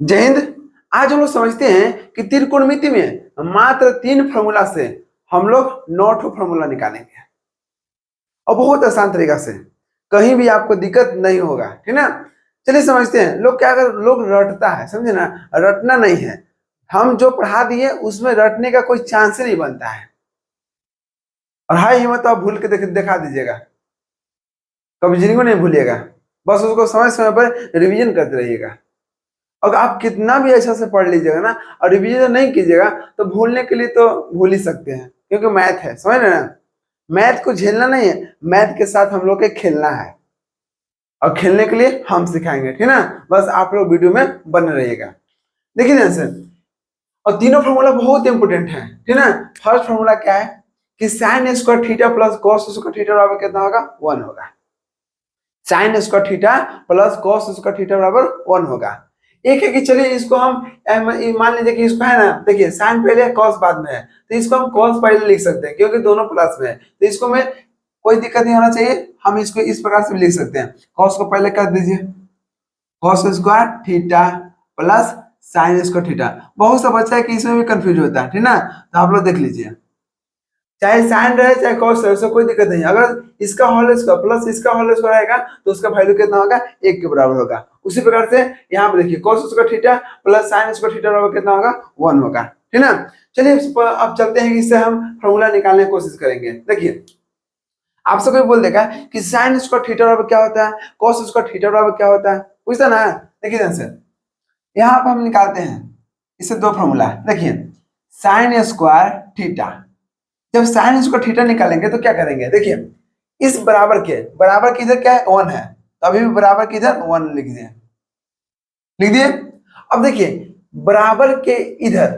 जय हिंद। आज हम लोग समझते हैं कि त्रिकोणमिति में मात्र 3 फॉर्मूला से हम लोग 9 फॉर्मूला निकालेंगे और बहुत आसान तरीका से, कहीं भी आपको दिक्कत नहीं होगा, ठीक ना। चलिए समझते हैं। लोग क्या कर, लोग रटता है, समझे ना। रटना नहीं है, हम जो पढ़ा दिए उसमें रटने का कोई चांस ही नहीं बनता है। और हाई हिम्मत आप भूल के दिखा दीजिएगा, कभी जिंदगी में नहीं भूलिएगा। बस उसको समय समय पर रिवीजन करते रहिएगा। और आप कितना भी अच्छा से पढ़ लीजिएगा ना और रिवीजन नहीं कीजिएगा तो भूलने के लिए तो भूल ही सकते हैं, क्योंकि मैथ है, समझ रहे ना। मैथ को झेलना नहीं है, मैथ के साथ हम लोग के खेलना है और खेलने के लिए हम सिखाएंगे, ठीक ना। बस आप लोग वीडियो में बने रहिएगा। देखिए ध्यान से, और तीनों फॉर्मूला बहुत इंपोर्टेंट है, ठीक ना। फर्स्ट फॉर्मूला क्या है कि sine square theta plus cos square theta बराबर कितना होगा? 1 होगा। Sine square theta plus cos square theta बराबर 1 होगा। एक है कि चलिए इसको हम मान लीजिए कि इसको है ना, देखिए साइन पहले है कॉस बाद में है, तो इसको हम कॉस पहले लिख सकते हैं क्योंकि दोनों प्लस में है, तो इसको में कोई दिक्कत नहीं होना चाहिए। हम इसको इस प्रकार से लिख सकते हैं, कॉस को पहले कर दीजिए, cos square theta plus sine square theta. बहुत सा बच्चा है कि इसमें भी कंफ्यूज होता है, ठीक ना। तो आप लोग देख लीजिए, चाहे साइन रहे चाहे कॉस रहे, उससे कोई दिक्कत नहीं। अगर इसका होल स्क्वायर प्लस इसका होल स्क्वायर आएगा तो उसका वैल्यू कितना होगा? 1 के बराबर होगा। उसी प्रकार से यहाँ पे देखिए cos square theta plus sine square theta बराबर कितना होगा? 1 होगा, ठीक ना। चलिए अब चलते हैं कि इससे हम फॉर्मूला निकालने की कोशिश करेंगे। देखिए आपसे कोई बोल देगा कि साइन स्क्वायर थीटा बराबर क्या होता है, कॉस स्क्वायर थीटा बराबर क्या होता है, पूछता ना। देखिए ध्यान से, यहाँ पर हम निकालते हैं इससे 2 फॉर्मूला। देखिए साइन स्क्वायर थीटा, जब साइन स्क्वायर थीटा निकालेंगे तो क्या करेंगे? देखिए इस बराबर के इधर क्या है? 1 है, तो अभी भी बराबर के इधर 1 लिख दिए। अब देखिए बराबर के इधर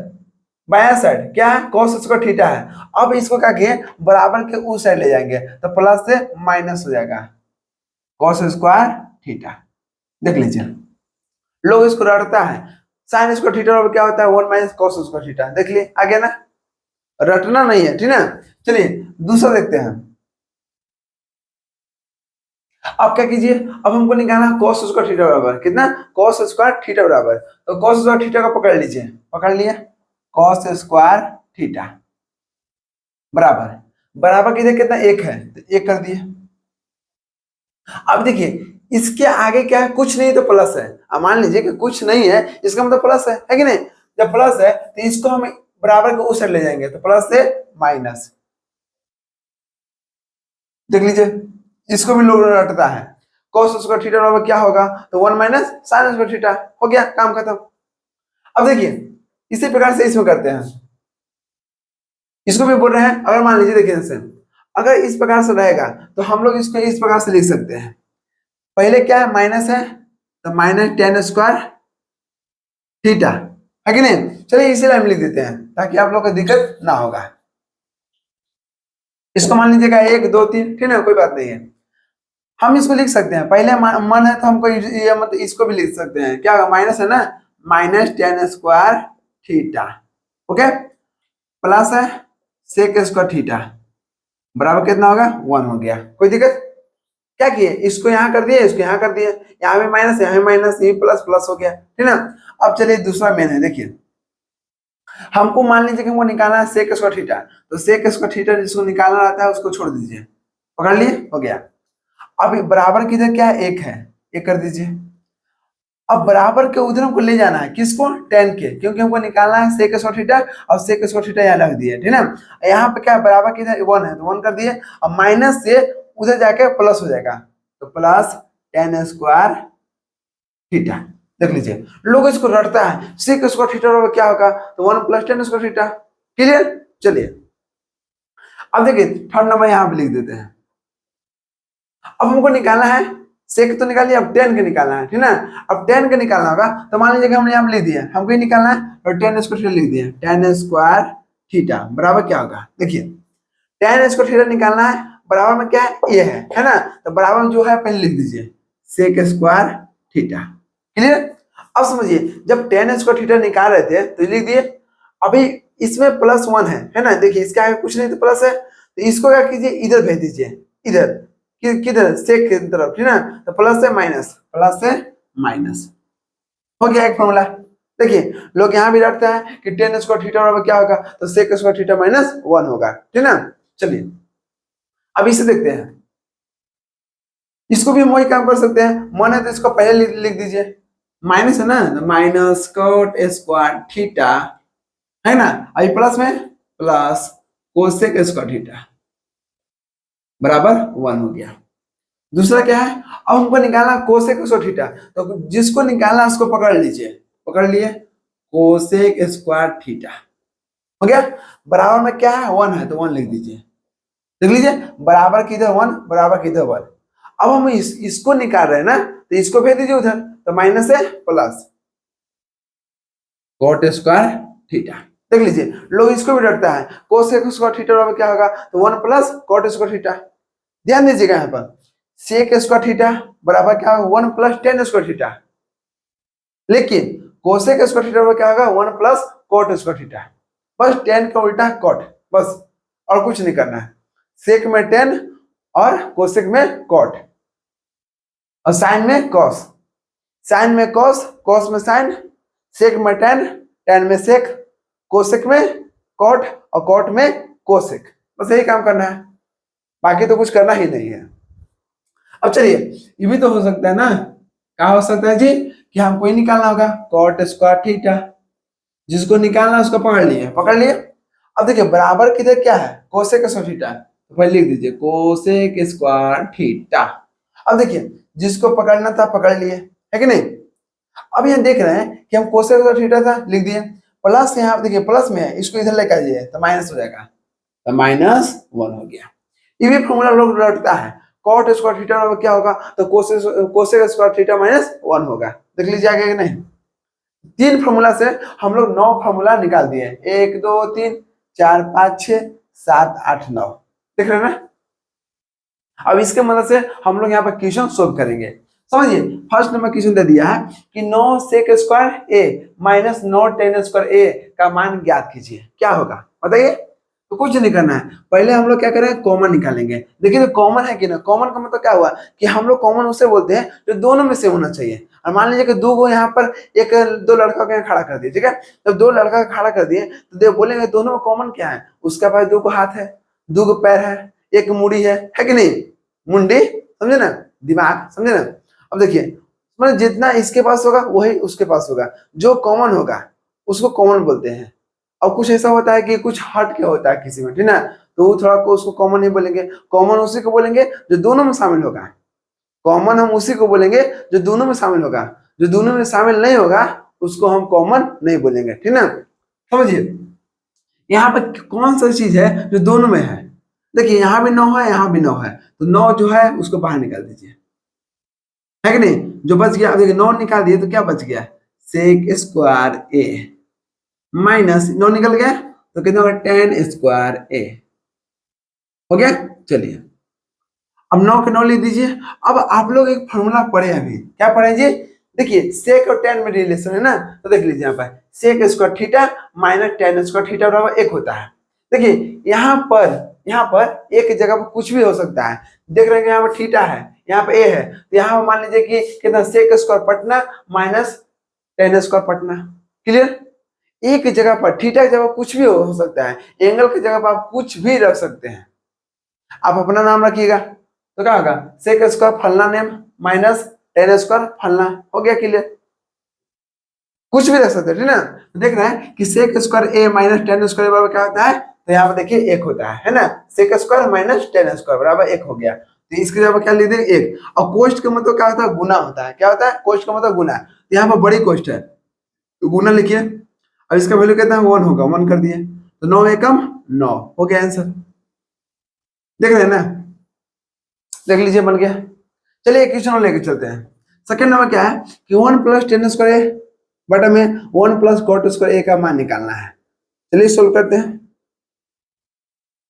बाया साइड क्या है? कॉस स्क्वायर थीटा है। अब इसको क्या किए, बराबर के उस साइड ले जाएंगे तो प्लस से माइनस हो जाएगा कॉस स्क्वायर थीटा। देख लीजिए, लोग इसको रटता है, साइन स्क्वायर थीटा क्या होता है? 1 माइनस कॉस स्क्वायर थीटा। देख लिए, आ गया ना। रटना नहीं है, ठीक ना। चलिए दूसरा देखते हैं। अब क्या कीजिए, अब हमको निकालना cos स्क्वायर थीटा बराबर कितना? cos स्क्वायर थीटा बराबर, तो cos स्क्वायर थीटा को पकड़ लीजिए, पकड़ लिए, cos स्क्वायर थीटा बराबर बराबर किधर कितना? 1 है, तो 1 कर दिए। अब देखिए इसके आगे क्या है? कुछ नहीं तो प्लस है। अब मान लीजिए कि कुछ नहीं है, इसका मतलब प्लस है कि नहीं। जब प्लस है तो इसको हम बराबर को उस साइड ले जाएंगे तो प्लस से माइनस। देख लीजिए, इसको भी लोग रटता है, cos स्क्वायर थीटा बराबर क्या होगा? तो 1 माइनस साइन स्क्वायर थीटा, हो गया, काम खत्म। अब देखिए इसी प्रकार से इसमें करते हैं, इसको भी बोल रहे हैं। अगर मान लीजिए देखिए जैसे अगर इस प्रकार से रहेगा तो हम लोग इसको इस प्रकार से लिख सकते हैं। पहले क्या है? माइनस है, तो माइनस टेन स्क्वायर थीटा, है कि नहीं। चलिए इसी लाइन में लिख देते हैं ताकि आप लोग को दिक्कत ना होगा। इसको मान लीजिएगा 1 2 3, ठीक है, कोई बात नहीं है। हम इसको लिख सकते हैं, पहले मन है तो हमको ये मतलब इसको भी लिख सकते हैं। क्या होगा? माइनस है ना, minus tan square theta, okay, plus है सेक स्क्वायर थीटा बराबर कितना होगा? 1 हो गया। कोई दिक्कत? क्या किए, इसको यहाँ कर दिए, इसको यहाँ कर दिए, यहाँ भी माइनस यहाँ भी माइनस, ये प्लस प्लस हो गया, ठीक ना। अब चलिए दूसरा मेन है। देखिए हमको मान लीजिए कि हमको निकालना है सेक स्क्वायर थीटा, तो सेक स्क्वायर थीटा जिसको निकालना रहता है उसको छोड़ दीजिए, पकड़ लिए, हो गया। अब बराबर किधर क्या है? 1 है, 1 कर दीजिए। अब बराबर के उधर हमको ले जाना है किसको? टेन के, क्योंकि हमको निकालना है सेक स्क्वायर थीटा और सेक स्क्वायर थीटा यहाँ रख दिए, ठीक है। यहाँ पे क्या है? बराबर किधर 1 है तो 1 कर दिए, और माइनस से उधर जाके प्लस हो जाएगा, तो प्लस टेन स्क्वायर थीटा। देख लीजिए लोग इसको रटता है, सेक स्क्वायर थीटा बराबर क्या होगा? तो 1 plus ten square theta. Clear? चलिए अब देखिए थर्ड नंबर यहाँ पे लिख देते हैं। अब हमको निकालना है सेक तो निकालिए, अब टेन के निकालना है, ठीक ना। अब टेन के निकालना होगा तो मान लीजिए कि हमने यहाँ लिख दिया, हमको ही निकालना है, और टेन स्क्वायर लिख दिया, टेन स्क्वायर थीटा बराबर क्या होगा? देखिए टेन स्क्वायर थीटा निकालना है, बराबर में क्या है? ये है ना, तो बराबर में जो है पहले लिख दीजिए सेक स्क्वायर थीटा। क्लियर? अब समझिए, जब टेन स्क्वायर थीटा निकाल रहे थे तो लिख दिए, अभी इसमें प्लस 1 है ना, देखिए इसके आगे कुछ नहीं तो प्लस है, तो इसको क्या कीजिए? इधर भेज दीजिए, इधर किधर? सेक की तरफ, ठीक ना। तो प्लस से माइनस, प्लस से माइनस, हो गया एक फॉर्मूला। देखिए लोग यहाँ भी रखते हैं कि टेन स्क्वायर थीटा बराबर क्या होगा, तो सेक स्क्वायर थीटा माइनस 1 होगा, ठीक ना। चलिए अब इसे देखते हैं, इसको भी हम वही काम कर सकते हैं, मन है तो इसको पहले लिख दीजिए, माइनस है ना, माइनस कॉट स्क्वायर थीटा है ना, अभी प्लस में प्लस कोसेक स्क्वायर थीटा बराबर 1 हो गया। दूसरा क्या है, अब हमको निकालना कोसेक स्क्वायर थीटा, तो जिसको निकालना उसको पकड़ लीजिए, पकड़ लिए कोसेक स्क्वायर थीटा हो गया, बराबर में क्या है 1 है तो 1 लिख दीजिए, देख लीजिए बराबर किधर 1 बराबर किधर 1। अब हम इसको निकाल रहे हैं ना, तो इसको भेज दीजिए उधर, तो माइनस है प्लस कॉट स्क्वायर थीटा, देख लीजिए लोग इसको भी रखता है कोसेक स्क्वायर थीटा बराबर क्या होगा, तो 1 प्लस कॉट स्क्वायर थीटा। ध्यान दीजिएगा यहाँ पर सेक स्क्वायर थीटा बराबर क्या होगा 1 प्लस टेन स्क्वायर थीटा, लेकिन कोसेक स्क्वायर थीटा बराबर क्या होगा 1 प्लस कॉट स्क्वायर थीटा, बस टेन का उल्टा कॉट, बस और कुछ नहीं करना है, सेक में टेन और कोसेक में कॉट और साइन में कॉस, साइन में कॉस, कॉस में साइन, सेक में टेन, टेन में सेक, कोसेक में कॉट और कॉट में कोसेक, बस यही काम करना है, बाकी तो कुछ करना ही नहीं है। अब चलिए ये भी तो हो सकता है ना, क्या हो सकता है जी कि हमको ही निकालना होगा कॉट स्क्वायर थीटा, जिसको निकालना उसको पकड़ लिए, पकड़ लिए। अब देखिए बराबर किधर क्या है कोसेक स्क्वायर थीटा, तो पहले लिख दीजिए कोसेक स्क्वायर थीटा। अब देखिए जिसको पकड़ना था पकड़ लिए, है कि नहीं। अब यहाँ देख रहे हैं कि हम कोसेक स्क्वायर थीटा था लिख दिए, प्लस यहाँ देखिए प्लस में है, इसको इधर लेकर आइए तो माइनस हो जाएगा, तो माइनस 1 हो गया। ये भी फॉर्मूला लोग रटता है, कॉट स्क्वायर थीटा बराबर क्या होगा, तो कोसेक स्क्वायर थीटा माइनस 1 होगा, देख लीजिए आगे कि नहीं। तीन फॉर्मूला से हम लोग 9 फॉर्मूला निकाल दिए, 1 2 3 4 5 6 7 8 9, देख रहे हैं ना। अब इसके मदद से हम लोग यहाँ पर क्वेश्चन सोल्व करेंगे, समझिए। फर्स्ट नंबर क्वेश्चन दे दिया है कि 9 सेक स्क्वायर ए माइनस 9 टेन स्क्वायर ए का मान ज्ञात कीजिए, क्या होगा बताइए। तो कुछ नहीं करना है, पहले हम लोग क्या करें कॉमन निकालेंगे। देखिए तो कॉमन है कि ना, कॉमन का मतलब क्या हुआ कि हम लोग कॉमन उसे बोलते हैं जो दोनों में से होना चाहिए। और मान लीजिए कि दो को यहाँ पर एक दो लड़का को यहाँ खड़ा कर दिए, ठीक है, तो दो लड़का को खड़ा कर दिए तो बोलेंगे दोनों में कॉमन क्या है, उसका पास दो को हाथ है, दो को पैर है, एक मुड़ी है कि नहीं, मुंडी, समझे ना, दिमाग, समझे ना। अब देखिए मतलब जितना इसके पास होगा वही उसके पास होगा, जो कॉमन होगा उसको कॉमन बोलते हैं। और कुछ ऐसा होता है कि कुछ हट के होता है किसी में, ठीक ना, तो वो थोड़ा को उसको कॉमन नहीं बोलेंगे, कॉमन उसी को बोलेंगे जो दोनों में शामिल होगा, कॉमन हम उसी को बोलेंगे जो दोनों में शामिल होगा, जो दोनों में शामिल नहीं होगा उसको हम कॉमन नहीं बोलेंगे, ठीक ना। समझिए यहाँ पर कौन सा चीज है जो दोनों में है, देखिए यहाँ भी 9 है यहाँ भी 9 है, तो 9 जो है उसको बाहर निकाल दीजिए, है कि नहीं, जो बच गया, अब देखिए 9 निकाल दिए तो क्या बच गया, सेक स्क्वायर ए माइनस 9 निकल गया तो कितना होगा टेन स्क्वायर ए हो गया। चलिए अब 9 के 9 लिख दीजिए। अब आप लोग एक फॉर्मूला पढ़े अभी, क्या पढ़े जी, देखिए सेक और टेन में रिलेशन है ना, तो देख लीजिए यहाँ पर sec square theta minus tan square theta बराबर 1 होता है। देखिए यहाँ पर एक जगह पर कुछ भी हो सकता है, देख रहे हैं यहाँ पर थीटा है, यहाँ पे ए है, तो यहाँ पर मान लीजिए कि कितना सेक स्क्वायर पटना माइनस टेन स्क्वायर पटना, क्लियर। एक जगह पर थीटा की जगह कुछ भी हो सकता है, एंगल की जगह पर आप कुछ भी रख सकते हैं, आप अपना नाम रखिएगा तो क्या होगा सेक स्क्वायर फलना नेम माइनस टेन स्क्वायर फलना, हो गया क्लियर, कुछ भी रख सकते हैं, ठीक ना। तो देख रहे हैं कि सेक स्क्वायर ए माइनस टेन स्क्वायर बराबर क्या होता है, तो यहाँ पर देखिए 1 होता है ना, sec square minus tan square बराबर 1 हो गया, तो इसके जगह क्या लिख देंगे 1। और कोष्ट का मतलब क्या होता है, गुना होता है, क्या होता है कोष्ट का मतलब गुना, तो यहाँ पर बड़ी कोष्ट है तो गुना लिखिए, अब इसका वैल्यू कितना है 1 होगा, 1 कर दिए तो 9 एकम 9 हो गया आंसर, देख रहे हैं ना, देख लीजिए बन गया। चलिए एक क्वेश्चन और लेके चलते हैं। सेकंड नंबर क्या है कि 1 प्लस टेन स्क्वायर ए बटा में 1 प्लस कॉट स्क्वायर ए का मान निकालना है, चलिए सोल्व करते हैं।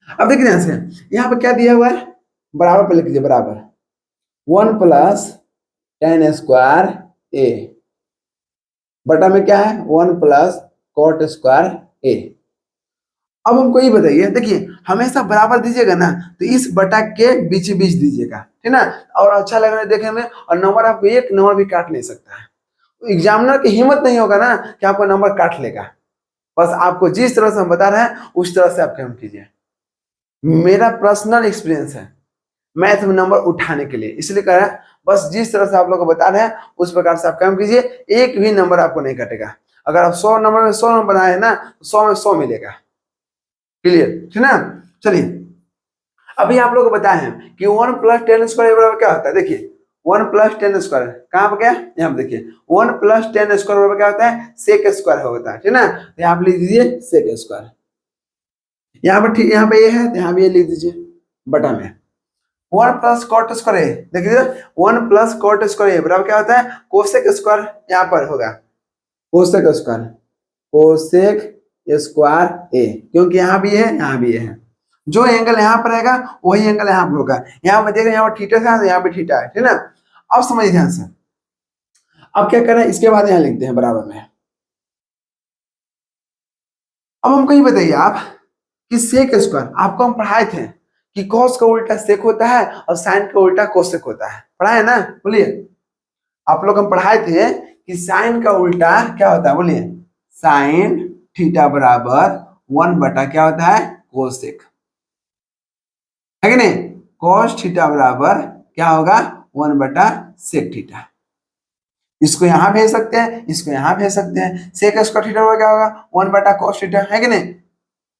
अब देखिए ध्यान से यहाँ पर क्या दिया हुआ है, बराबर पे लिख लीजिए, बराबर 1 प्लस टेन स्क्वायर ए बटा में क्या है 1 प्लस कॉट स्क्वायर ए। अब हमको ये बताइए, देखिए हमेशा बराबर दीजिएगा ना तो इस बटा के बीच बीच दीजिएगा, ठीक ना, और अच्छा लगेगा देखने में, और नंबर आपको एक नंबर भी काट नहीं सकता है। एग्जामिनर की हिम्मत नहीं होगा ना कि आपका नंबर काट लेगा। बस आपको जिस तरह से हम बता रहे हैं उस तरह से आप काम कीजिए। मेरा पर्सनल एक्सपीरियंस है मैथ में नंबर उठाने के लिए, इसलिए कह रहा है बस जिस तरह से आप लोग को बता रहे हैं उस प्रकार से आप काम कीजिए, एक भी नंबर आपको नहीं कटेगा। अगर आप 100 नंबर में 100 नंबर बनाए हैं ना तो 100 में 100 मिलेगा। क्लियर, ठीक ना। चलिए अभी आप लोग को बताए हैं कि 1 प्लस 10 स्क्वायर बराबर क्या होता है। देखिए 1 प्लस 10 स्क्वायर कहाँ पर गया, यहाँ पे देखिए 1 प्लस 10 स्क्वायर बराबर क्या होता है, सेक स्क्वायर होता है, ठीक ना। तो यहाँ पे लिख दीजिए सेक स्क्वायर, यहाँ पर ठीक, यहाँ पे ये है तो यहाँ भी ये लिख दीजिए बटा में 1 प्लस कॉट स्क्वायर। देखिए 1 प्लस कॉट स्क्वायर बराबर क्या होता है, कोसेक स्क्वायर। यहाँ पर होगा कोसेक स्क्वायर, कोसेक स्क्वायर ए, क्योंकि यहाँ भी है यहाँ भी है। जो एंगल यहाँ पर रहेगा वही एंगल यहाँ पर होगा। यहाँ पर देखिए यहाँ पर थीटा था तो यहाँ पे थीटा है, ठीक ना। अब समझिए ध्यान से, अब क्या करें, इसके बाद यहाँ लिखते हैं बराबर में। अब हमको ये बताइए आप कि सेक स्क्वायर आपको हम पढ़ाए थे कि कॉस का उल्टा सेक होता है और साइन का उल्टा कोसेक होता है, पढ़ाए ना, बोलिए। आप लोग हम पढ़ाए थे कि साइन का उल्टा क्या होता है, बोलिए, साइन थीटा बराबर 1 बटा क्या होता है, कोसेक, है कि नहीं। कॉस थीटा बराबर क्या होगा, 1 बटा सेक थीटा। इसको यहां भेज सकते हैं, इसको यहां भेज सकते हैं। सेक स्क्वायर थीटा बराबर क्या होगा, 1 बटा कॉस थीटा, है कि नहीं।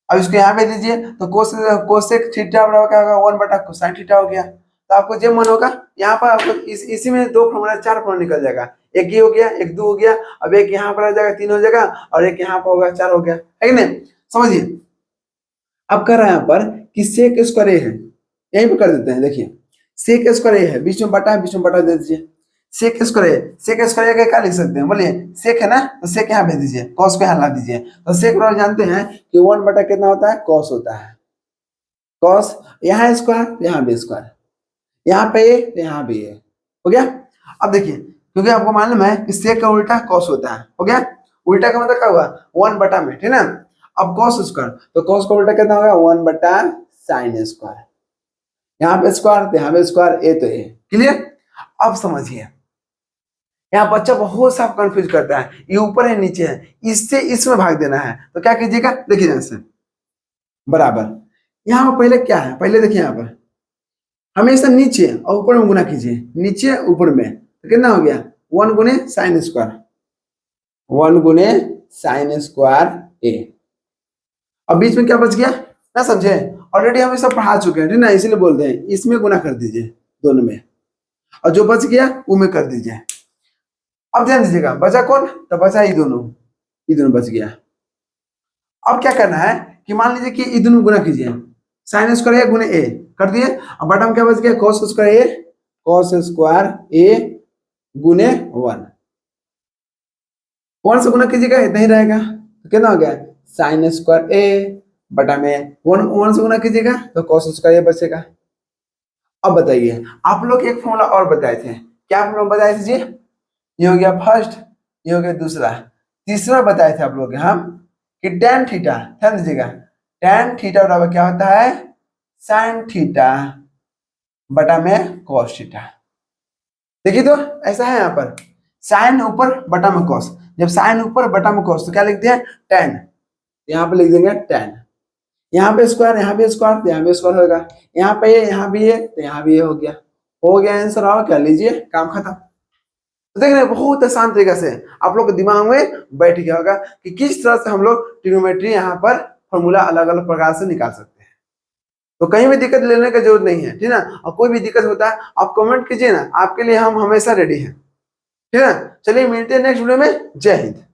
अब इसको यहाँ पे दीजिए तो कोसेक थीटा बराबर क्या होगा, 1 बटा कोसाइन थीटा हो गया। तो आपको जब मन होगा यहाँ पर आपको इसी में 2 फॉर्मूला 4 फॉर्मूला निकल जाएगा। एक ये हो गया, एक 2 हो गया, अब एक यहाँ पर आ जाएगा 3 हो जाएगा, और एक यहाँ पर होगा 4 हो गया, है कि नहीं। समझिए अब कर रहे हैं यहाँ पर कि सेक स्क्वायर ए है, यहीं पर कर देते हैं। देखिए सेक स्क्वायर ए है, बीच में बटा है, बीच में बटा दे दीजिए। सेक स्क्वायर क्या लिख सकते हैं, बोलिए सेक है ना, तो सेक यहाँ भेज दीजिए, कॉस को यहाँ ला दीजिए। तो सेक बराबर जानते हैं कि 1 बटा कितना होता है, कॉस होता है। कॉस यहाँ स्क्वायर यहाँ भी स्क्वायर, यहाँ पे ए यहाँ भी ए, हो गया। अब देखिए क्योंकि आपको मालूम है कि सेक का उल्टा कॉस होता है, हो गया। उल्टा का मतलब क्या हुआ, 1 बटा में, ठीक ना। अब कॉस स्क्वायर, तो कॉस का उल्टा कितना होगा, 1 बटा साइन स्क्वायर। यहाँ पे स्क्वायर तो यहाँ पे स्क्वायर, ए तो ए। क्लियर। अब समझिए यहाँ बच्चा बहुत सा कंफ्यूज करता है, ये ऊपर है नीचे है, इससे इसमें भाग देना है, तो क्या कीजिएगा, देखिए जैसे बराबर यहाँ पर पहले क्या है, पहले देखिए यहाँ पर हमेशा नीचे और ऊपर में गुना कीजिए, नीचे ऊपर में, तो कितना हो गया, 1 गुने साइन स्क्वायर, 1 गुने साइन स्क्वायर ए। अब बीच में क्या बच गया ना, समझे, ऑलरेडी हम ये सब पढ़ा चुके हैं, ठीक ना, इसीलिए बोलते हैं इसमें गुना कर दीजिए दोनों में, और जो बच गया वो में कर दीजिए। अब ध्यान दीजिएगा बचा कौन, तो बचा ये दोनों बच गया। अब क्या करना है कि मान लीजिए कि ये दोनों गुना कीजिए, साइन स्क्वायर ए गुने ए कर दिए, अब बटन क्या बच गया, कॉस स्क्वायर ए गुने 1 से गुना कीजिएगा, इतना ही रहेगा, तो कितना हो गया, साइन स्क्वायर ए बटा में 1 से गुना कीजिएगा तो कॉस स्क्वायर ए बचेगा। अब बताइए आप लोग एक फॉर्मूला और बताए थे, क्या आप लोग बताए थे जी, ये हो गया फर्स्ट, ये हो गया दूसरा, तीसरा बताए थे आप लोग हम कि tan थीटा, ध्यान दीजिएगा tan थीटा बराबर क्या होता है, sin थीटा बटा में cos थीटा। देखिए तो ऐसा है यहाँ पर sin ऊपर बटा में cos, जब sin ऊपर बटा में cos तो क्या लिखते हैं tan, यहाँ पे लिख देंगे tan, यहाँ पे स्क्वायर यहाँ भी स्क्वायर तो यहाँ भी स्क्वायर होगा, यहाँ पे ये यहाँ भी है तो यहाँ भी ये हो गया आंसर। और क्या लीजिए, काम खत्म। तो देख रहे हैं बहुत आसान तरीके से आप लोग के दिमाग में बैठ गया होगा कि किस तरह से हम लोग ट्रिग्नोमेट्री यहाँ पर फॉर्मूला अलग अलग प्रकार से निकाल सकते हैं। तो कहीं भी दिक्कत लेने की जरूरत नहीं है, ठीक ना। और कोई भी दिक्कत होता है आप कमेंट कीजिए ना, आपके लिए हम हमेशा रेडी हैं, ठीक है। चलिए मिलते हैं नेक्स्ट वीडियो में, जय हिंद।